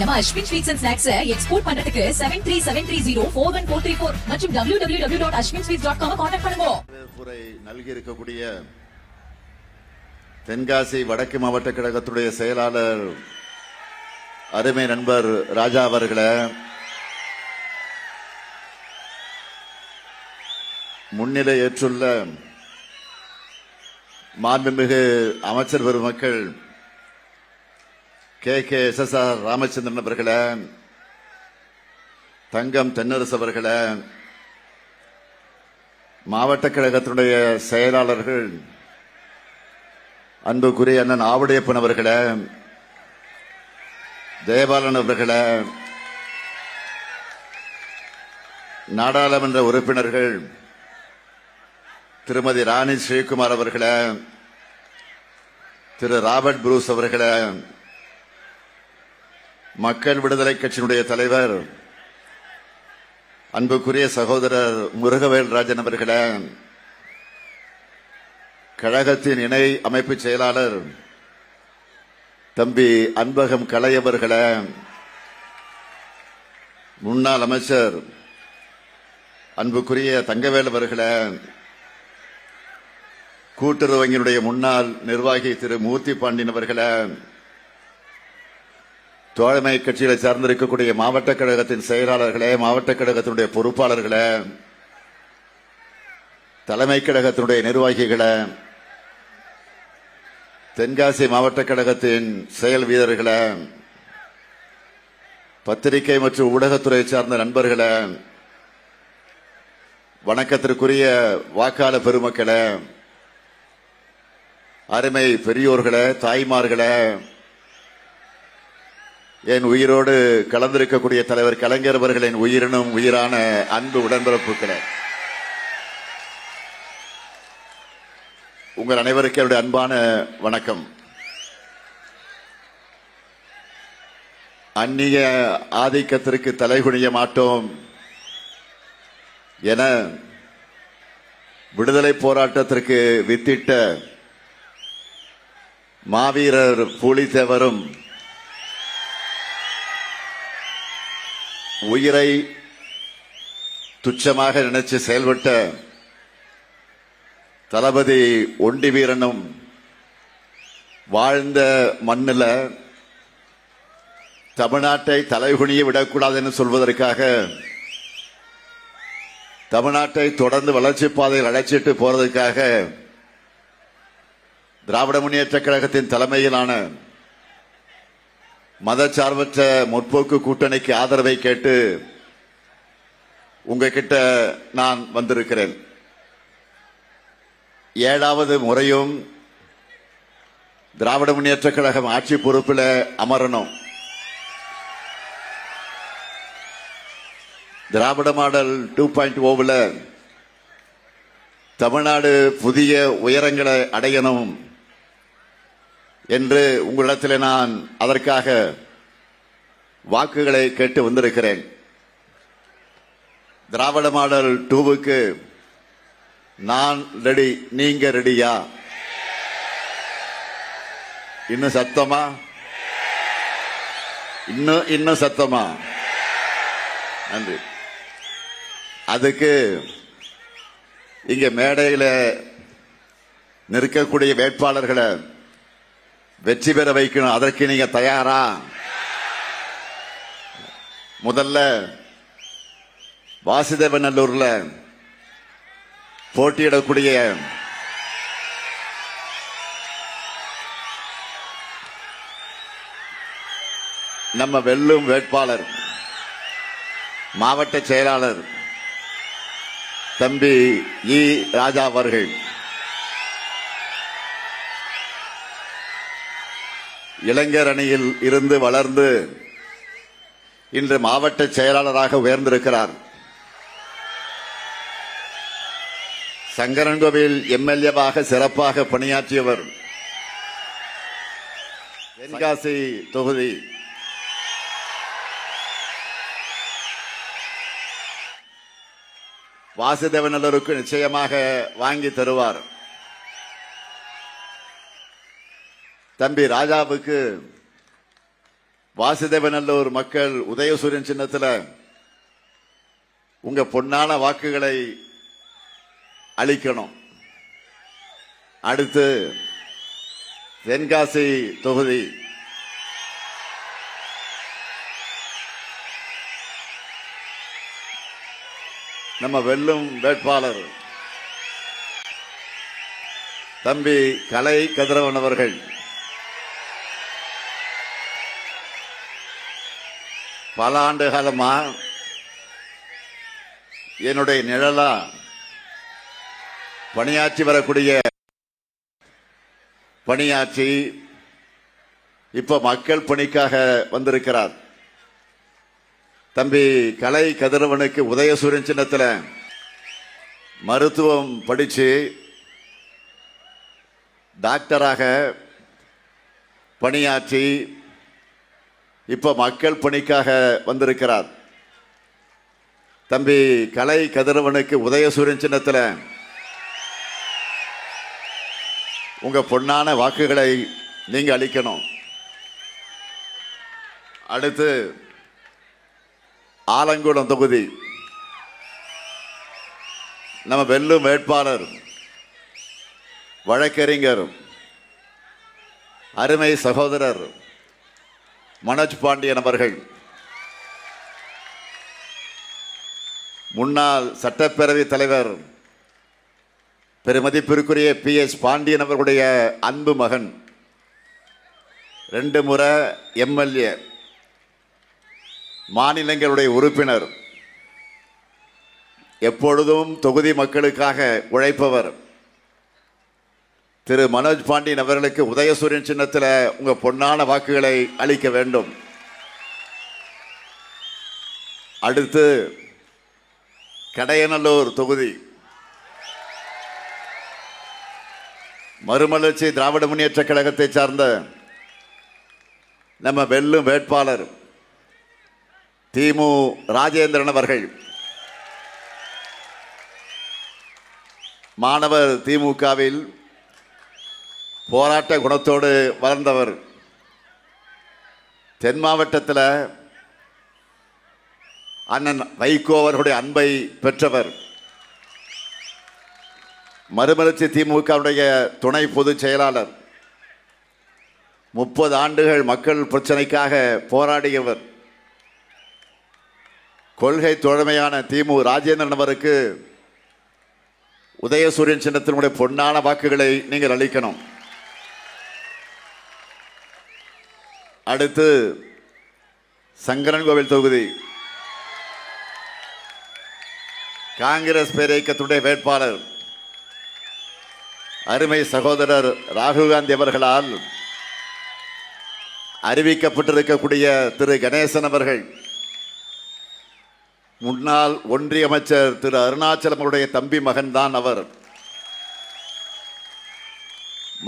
நம்ம Ashwin sweets and snacks export பண்றதுக்கு 7373041434 மற்றும் www.ashwinsweets.com கான்டாக்ட் பண்ணுங்க. நல்கி இருக்கக்கூடிய தென்காசி வடக்கு மாவட்ட கழகத்துடைய செயலாளர் அருமை நண்பர் ராஜா அவர்களை முன்னிலை ஏற்றுள்ள மாண்புமிகு அமைச்சர் பெருமக்கள் KKSSR ராமச்சந்திரன் அவர்களே, தங்கம் தென்னரசு அவர்களே, மாவட்ட கழகத்தினுடைய செயலாளர்கள் அன்புக்குரிய அண்ணன் ஆவுடையப்பன் அவர்களே, தேவாலன் அவர்களே, நாடாளுமன்ற உறுப்பினர்கள் திருமதி ராணி ஸ்ரீகுமார் அவர்களே, திரு ராபர்ட் புரூஸ் அவர்களே, மக்கள் விடுதலை கட்சியினுடைய தலைவர் அன்புக்குரிய சகோதரர் முருகவேல் ராஜன் அவர்களே, கழகத்தின் இணை அமைப்பு செயலாளர் தம்பி அன்பகம் கலை அவர்களே, முன்னாள் அமைச்சர் அன்புக்குரிய தங்கவேல் அவர்களே, கூட்டுறவு வங்கியினுடைய முன்னாள் நிர்வாகி திரு மூர்த்தி பாண்டியன் அவர்களே, தோழமை கட்சிகளை சார்ந்திருக்கக்கூடிய மாவட்ட கழகத்தின் செயலாளர்களே, மாவட்ட கழகத்தினுடைய பொறுப்பாளர்களே, தலைமை கழகத்தினுடைய நிர்வாகிகளே, தென்காசி மாவட்ட கழகத்தின் செயல் வீரர்களே, பத்திரிகை மற்றும் ஊடகத்துறை சார்ந்த நண்பர்களே, வணக்கத்திற்குரிய வாக்காளர் பெருமக்களே, அருமை பெரியோர்களே, தாய்மார்களே, என் உயிரோடு கலந்திருக்கக்கூடிய தலைவர் கலைஞர் அவர்களின் உயிரினும் உயிரான அன்பு உடன்பிறப்புகளே, உங்கள் அனைவருக்கும் என்னுடைய அன்பான வணக்கம். அந்நிய ஆதிக்கத்திற்கு தலைகுனிய மாட்டோம் என விடுதலை போராட்டத்திற்கு வித்திட்ட மாவீரர் பூலித்தேவரும் உயிரை துச்சமாக நினைச்சு செயல்பட்ட தளபதி ஒண்டி வீரனும் வாழ்ந்த மண்ணில் தமிழ்நாட்டை தலைகுனிய விடக்கூடாதுன்னு சொல்வதற்காக தமிழ்நாட்டை தொடர்ந்து வளர்ச்சி பாதையில் அழைச்சிட்டு போறதுக்காக திராவிட முன்னேற்ற கழகத்தின் தலைமையிலான மதச்சார்பற்ற முற்போக்கு கூட்டணிக்கு ஆதரவை கேட்டு உங்ககிட்ட நான் வந்திருக்கிறேன். 7வது முறையும் திராவிட முன்னேற்ற கழகம் ஆட்சி பொறுப்பில் அமரணும். திராவிட மாடல் 2.0 தமிழ்நாடு புதிய உயரங்களை அடையணும் என்று உங்களிடத்தில் நான் அதற்காக வாக்குகளை கேட்டு வந்திருக்கிறேன். திராவிட மாடல் 2க்கு நான் ரெடி, நீங்க ரெடியா? இன்னும் சத்தமா? இன்னும் சத்தமா? நன்றி. அதுக்கு இங்க மேடையில் நிற்கக்கூடிய வேட்பாளர்களை வெற்றி பெற வைக்கணும். அதற்கு நீங்க தயாரா? முதல்ல வாசுதேவநல்லூர்ல போட்டியிடக்கூடிய நம்ம வெல்லும் வேட்பாளர் மாவட்ட செயலாளர் தம்பி இ. ராஜா அவர்கள் இளைஞர் அணியில் இருந்து வளர்ந்து இன்று மாவட்ட செயலாளராக உயர்ந்திருக்கிறார். சங்கரன்கோவில் எம்எல்ஏவாக சிறப்பாக பணியாற்றியவர். தென்காசி தொகுதி வாசுதேவநல்லூருக்கு நிச்சயமாக வாங்கி தருவார். தம்பி ராஜாவுக்கு வாசுதேவநல்லூர் மக்கள் உதயசூரியன் சின்னத்துல உங்க பொன்னான வாக்குகளை அளிக்கணும். அடுத்து தென்காசி தொகுதி நம்ம வெல்லும் வேட்பாளர் தம்பி கலை கதிரவன் அவர்கள். பல ஆண்டு காலமா என்னுடைய நிழலா பணியாற்றி வரக்கூடிய பணியாற்றி இப்ப மக்கள் பணிக்காக வந்திருக்கிறார். தம்பி கலை கதிரவனுக்கு உதயசூரியன் சின்னத்துல மருத்துவம் படிச்சு டாக்டராக பணியாற்றி இப்ப மக்கள் பணிக்காக வந்திருக்கிறார். தம்பி கலை கதிரவனுக்கு உதயசூரியன் சின்னத்துல உங்க பொன்னான வாக்குகளை நீங்க அளிக்கணும். அடுத்து ஆலங்குளம் தொகுதி நம்ம வெல்லும் வேட்பாளர் வழக்கறிஞர் அருமை சகோதரர் மனோஜ் பாண்டியன் அவர்கள். முன்னாள் சட்டப்பேரவை தலைவர் பெருமதிப்பிற்குரிய PS பாண்டியன் அவர்களுடைய அன்பு மகன், 2 முறை MLA, மாநிலங்களுடைய உறுப்பினர், எப்பொழுதும் தொகுதி மக்களுக்காக உழைப்பவர் திரு மனோஜ் பாண்டியன் அவர்களுக்கு உதயசூரியன் சின்னத்தில் உங்க பொன்னான வாக்குகளை அளிக்க வேண்டும். அடுத்து கடையநல்லூர் தொகுதி மறுமலர்ச்சி திராவிட முன்னேற்ற கழகத்தை சார்ந்த நம்ம வெல்லும் வேட்பாளர் திமு ராஜேந்திரன் அவர்கள். மாணவர் திமுகவில் போராட்ட குணத்தோடு வளர்ந்தவர். தென் மாவட்டத்தில் அண்ணன் வைகோ அவர்களுடைய அன்பை பெற்றவர். மறுமலர்ச்சி திமுகவுடைய துணை பொதுச் செயலாளர். 30 ஆண்டுகள் மக்கள் பிரச்சனைக்காக போராடியவர். கொள்கை தோழமையான திமு ராஜேந்திரன் அவருக்கு உதயசூரியன் சின்னத்தினுடைய பொன்னான வாக்குகளை நீங்கள் அளிக்கணும். அடுத்து சங்கரன்கோவில் தொகுதி காங்கிரஸ் பேரியக்கத்துடைய வேட்பாளர் அருமை சகோதரர் ராகுல் காந்தி அவர்களால் அறிவிக்கப்பட்டிருக்கக்கூடிய திரு கணேசன் அவர்கள், முன்னாள் ஒன்றிய அமைச்சர் திரு அருணாச்சலம் அவருடைய தம்பி மகன்தான் அவர்.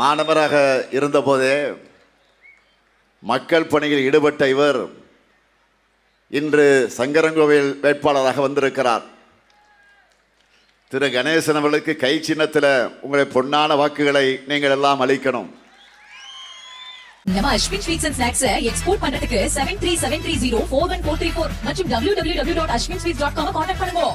மாணவராக இருந்தபோதே மக்கள் பணியில் ஈடுபட்ட இவர் இன்று சங்கரன்கோவில் வேட்பாளராக வந்திருக்கிறார். திரு கணேசன் அவர்களுக்கு கை சின்னத்தில் உங்களுடைய பொன்னான வாக்குகளை நீங்கள் எல்லாம் அளிக்கணும். நம்ம Ashwin sweets and snacks export பண்றதுக்கு 7373041434 மற்றும் www.ashwinsweets.com கான்டாக்ட் பண்ணுங்க.